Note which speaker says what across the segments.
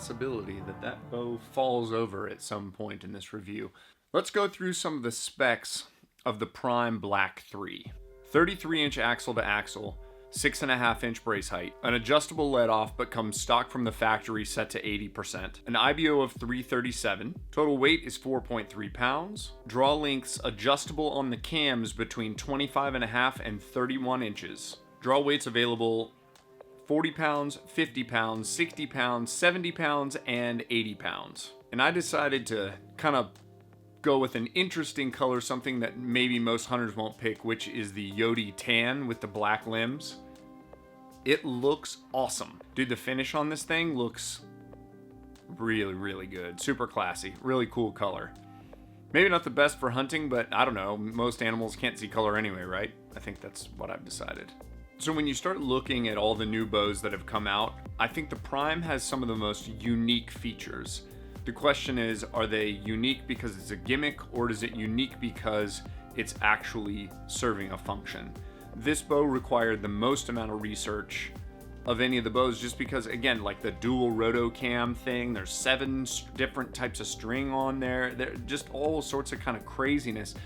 Speaker 1: possibility that that bow falls over at some point in this review. Let's go through some of the specs of the Prime Black 3. 33-inch axle to axle, 6.5-inch brace height, an adjustable let-off but comes stock from the factory set to 80%, an IBO of 337, total weight is 4.3 pounds, draw lengths adjustable on the cams between 25.5 and 31 inches. Draw weights available 40 pounds, 50 pounds, 60 pounds, 70 pounds, and 80 pounds. And I decided to kind of go with an interesting color, something that maybe most hunters won't pick, which is the Yodi tan with the black limbs. It looks awesome. Dude, the finish on this thing looks really, really good. Super classy. Really cool color. Maybe not the best for hunting, but I don't know. Most animals can't see color anyway, right? I think that's what I've decided. So when you start looking at all the new bows that have come out, I think the Prime has some of the most unique features. The question is, are they unique because it's a gimmick, or is it unique because it's actually serving a function? This bow required the most amount of research of any of the bows, just because, again, like the dual roto cam thing, there's 7 different types of string on there. They're just all sorts of kind of craziness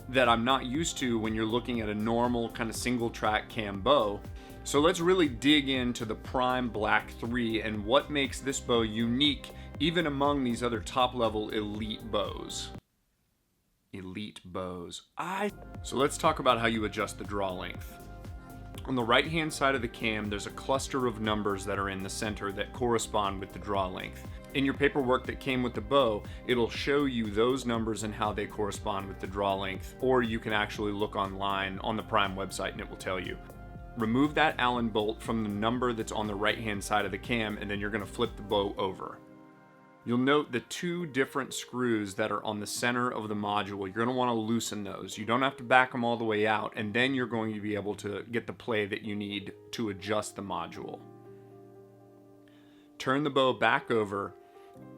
Speaker 1: that I'm not used to when you're looking at a normal kind of single track cam bow. So let's really dig into the Prime Black 3 and what makes this bow unique even among these other top level elite bows. So let's talk about how you adjust the draw length. On the right hand side of the cam, there's a cluster of numbers that are in the center that correspond with the draw length. In your paperwork that came with the bow, it'll show you those numbers and how they correspond with the draw length, or you can actually look online on the Prime website and it will tell you. Remove that Allen bolt from the number that's on the right hand side of the cam, and then you're going to flip the bow over. You'll note the 2 different screws that are on the center of the module. You're going to want to loosen those. You don't have to back them all the way out, and then you're going to be able to get the play that you need to adjust the module. Turn the bow back over,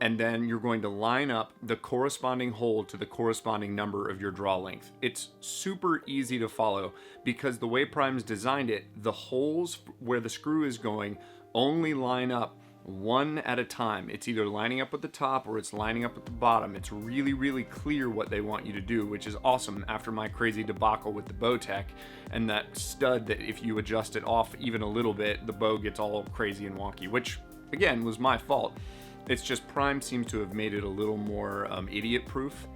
Speaker 1: and then you're going to line up the corresponding hole to the corresponding number of your draw length. It's super easy to follow because the way Prime's designed it, the holes where the screw is going only line up one at a time. It's either lining up at the top or it's lining up at the bottom. It's really, really clear what they want you to do, which is awesome after my crazy debacle with the Bowtech and that stud that if you adjust it off even a little bit, the bow gets all crazy and wonky, which again was my fault. It's just Prime seems to have made it a little more idiot proof.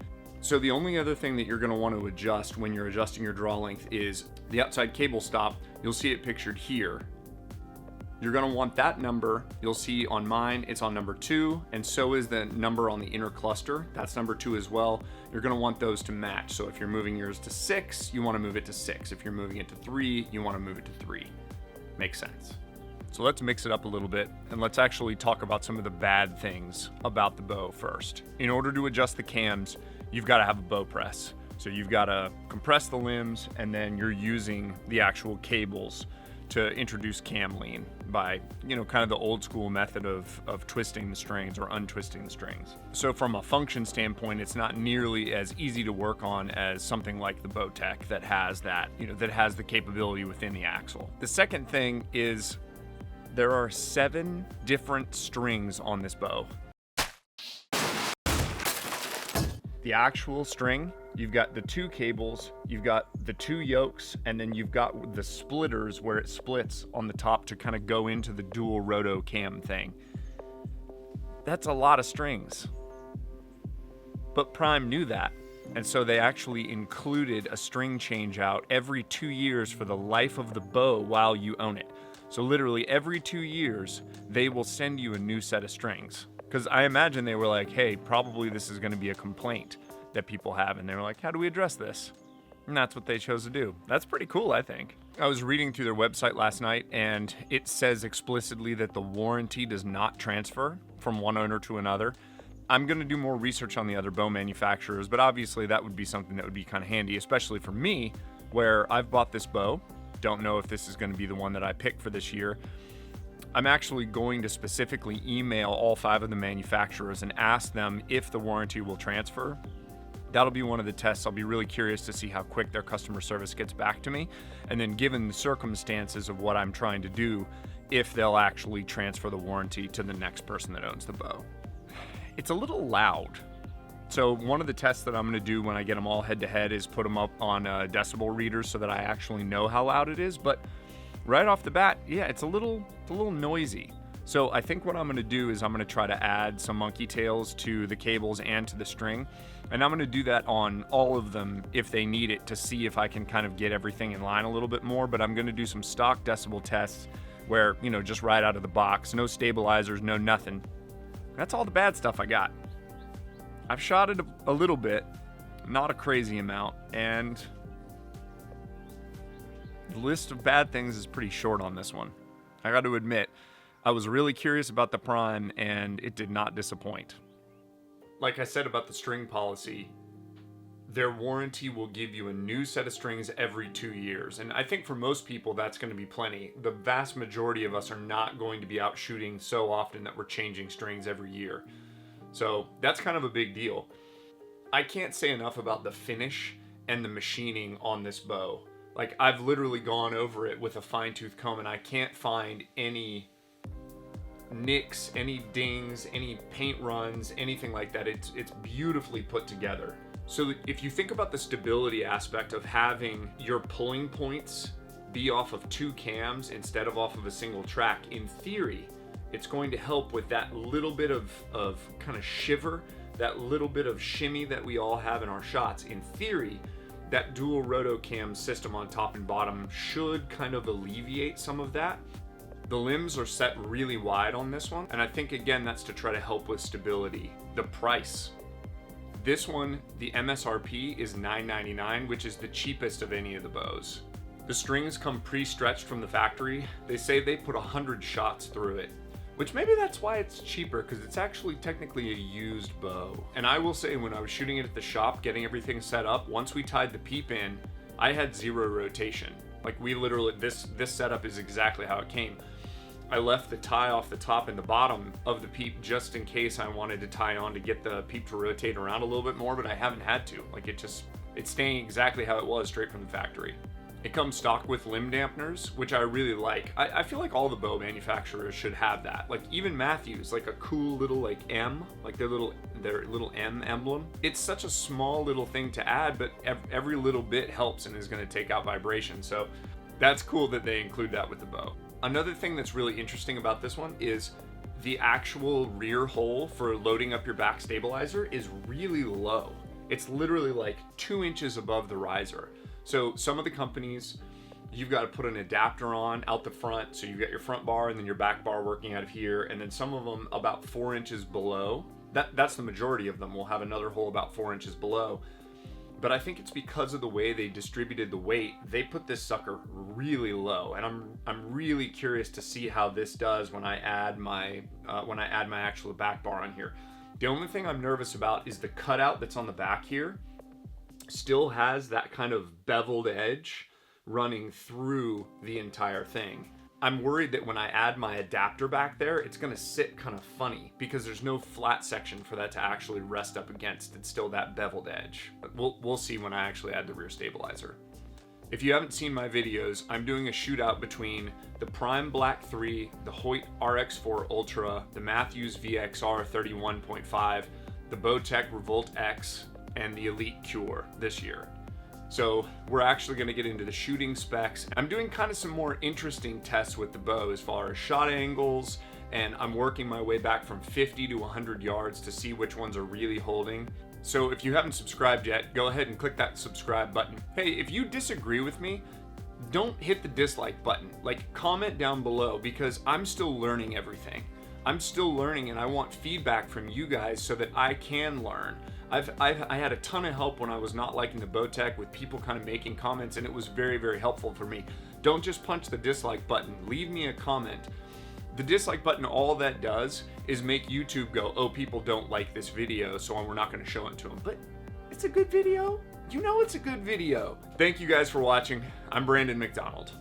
Speaker 1: So the only other thing that you're going to want to adjust when you're adjusting your draw length is the outside cable stop. You'll see it pictured here. You're going to want that number. You'll see on mine, it's on number 2, and so is the number on the inner cluster. That's number 2 as well. You're going to want those to match. So if you're moving yours to 6, you want to move it to 6. If you're moving it to 3, you want to move it to 3. Makes sense. So let's mix it up a little bit, and let's actually talk about some of the bad things about the bow first. In order to adjust the cams, you've got to have a bow press. So you've got to compress the limbs, and then you're using the actual cables to introduce cam lean by, kind of the old school method of twisting the strings or untwisting the strings. So from a function standpoint, it's not nearly as easy to work on as something like the Bowtech that has that, that has the capability within the axle. The second thing is there are 7 different strings on this bow. The actual string, you've got the 2 cables, you've got the 2 yokes, and then you've got the splitters where it splits on the top to kind of go into the dual roto cam thing. That's a lot of strings. But Prime knew that, and so they actually included a string change out every 2 years for the life of the bow while you own it. So literally every 2 years, they will send you a new set of strings. Because I imagine they were like, hey, probably this is going to be a complaint that people have. And they were like, how do we address this? And that's what they chose to do. That's pretty cool, I think. I was reading through their website last night, and it says explicitly that the warranty does not transfer from one owner to another. I'm going to do more research on the other bow manufacturers, but obviously that would be something that would be kind of handy, especially for me, where I've bought this bow. Don't know if this is going to be the one that I pick for this year. I'm actually going to specifically email all 5 of the manufacturers and ask them if the warranty will transfer. That'll be one of the tests. I'll be really curious to see how quick their customer service gets back to me. And then given the circumstances of what I'm trying to do, if they'll actually transfer the warranty to the next person that owns the bow. It's a little loud. So one of the tests that I'm going to do when I get them all head to head is put them up on decibel readers so that I actually know how loud it is. But right off the bat, yeah, it's a little noisy. So I think what I'm going to do is I'm going to try to add some monkey tails to the cables and to the string. And I'm going to do that on all of them if they need it, to see if I can kind of get everything in line a little bit more. But I'm going to do some stock decibel tests where, you know, just right out of the box, no stabilizers, no nothing. That's all the bad stuff I got. I've shot it a little bit, not a crazy amount, and the list of bad things is pretty short on this one. I got to admit, I was really curious about the Prime, and it did not disappoint. Like I said about the string policy, their warranty will give you a new set of strings every 2 years. And I think for most people, that's going to be plenty. The vast majority of us are not going to be out shooting so often that we're changing strings every year. So that's kind of a big deal. I can't say enough about the finish and the machining on this bow. Like, I've literally gone over it with a fine-tooth comb and I can't find any nicks, any dings, any paint runs, anything like that. It's beautifully put together. So if you think about the stability aspect of having your pulling points be off of two cams instead of off of a single track, in theory, it's going to help with that little bit of kind of shiver, that little bit of shimmy that we all have in our shots. In theory, that dual rotocam system on top and bottom should kind of alleviate some of that. The limbs are set really wide on this one, and I think again that's to try to help with stability. The price. This one, the MSRP is $9.99, which is the cheapest of any of the bows. The strings come pre-stretched from the factory. They say they put 100 shots through it, which maybe that's why it's cheaper, because it's actually technically a used bow. And I will say, when I was shooting it at the shop, getting everything set up, once we tied the peep in, I had 0 rotation. Like, we literally, this setup is exactly how it came. I left the tie off the top and the bottom of the peep just in case I wanted to tie on to get the peep to rotate around a little bit more, but I haven't had to. Like, it's staying exactly how it was straight from the factory. It comes stock with limb dampeners, which I really like. I feel like all the bow manufacturers should have that. Like, even Mathews, like a cool little like M, like their little M emblem. It's such a small little thing to add, but every little bit helps and is going to take out vibration. So that's cool that they include that with the bow. Another thing that's really interesting about this one is the actual rear hole for loading up your back stabilizer is really low. It's literally like 2 inches above the riser. So some of the companies, you've got to put an adapter on out the front, so you've got your front bar and then your back bar working out of here, and then some of them about 4 inches below. That's the majority of them will have another hole about 4 inches below. But I think it's because of the way they distributed the weight, they put this sucker really low, and I'm really curious to see how this does when I add my actual back bar on here. The only thing I'm nervous about is the cutout that's on the back here still has that kind of beveled edge running through the entire thing. I'm worried that when I add my adapter back there, it's gonna sit kind of funny because there's no flat section for that to actually rest up against. It's still that beveled edge. But we'll see when I actually add the rear stabilizer. If you haven't seen my videos, I'm doing a shootout between the Prime Black 3, the Hoyt RX4 Ultra, the Mathews VXR 31.5, the Bowtech Revolt X, and the Elite Cure this year. So we're actually going to get into the shooting specs. I'm doing kind of some more interesting tests with the bow as far as shot angles, and I'm working my way back from 50 to 100 yards to see which ones are really holding. So if you haven't subscribed yet, go ahead and click that subscribe button. Hey, if you disagree with me, don't hit the dislike button. Like, comment down below, because I'm still learning everything. I'm still learning, and I want feedback from you guys so that I can learn. I had a ton of help when I was not liking the Bowtech with people kind of making comments, and it was very, very helpful for me. Don't just punch the dislike button. Leave me a comment. The dislike button, all that does is make YouTube go, oh, people don't like this video, so we're not going to show it to them. But it's a good video. You know it's a good video. Thank you guys for watching. I'm Brandon McDonald.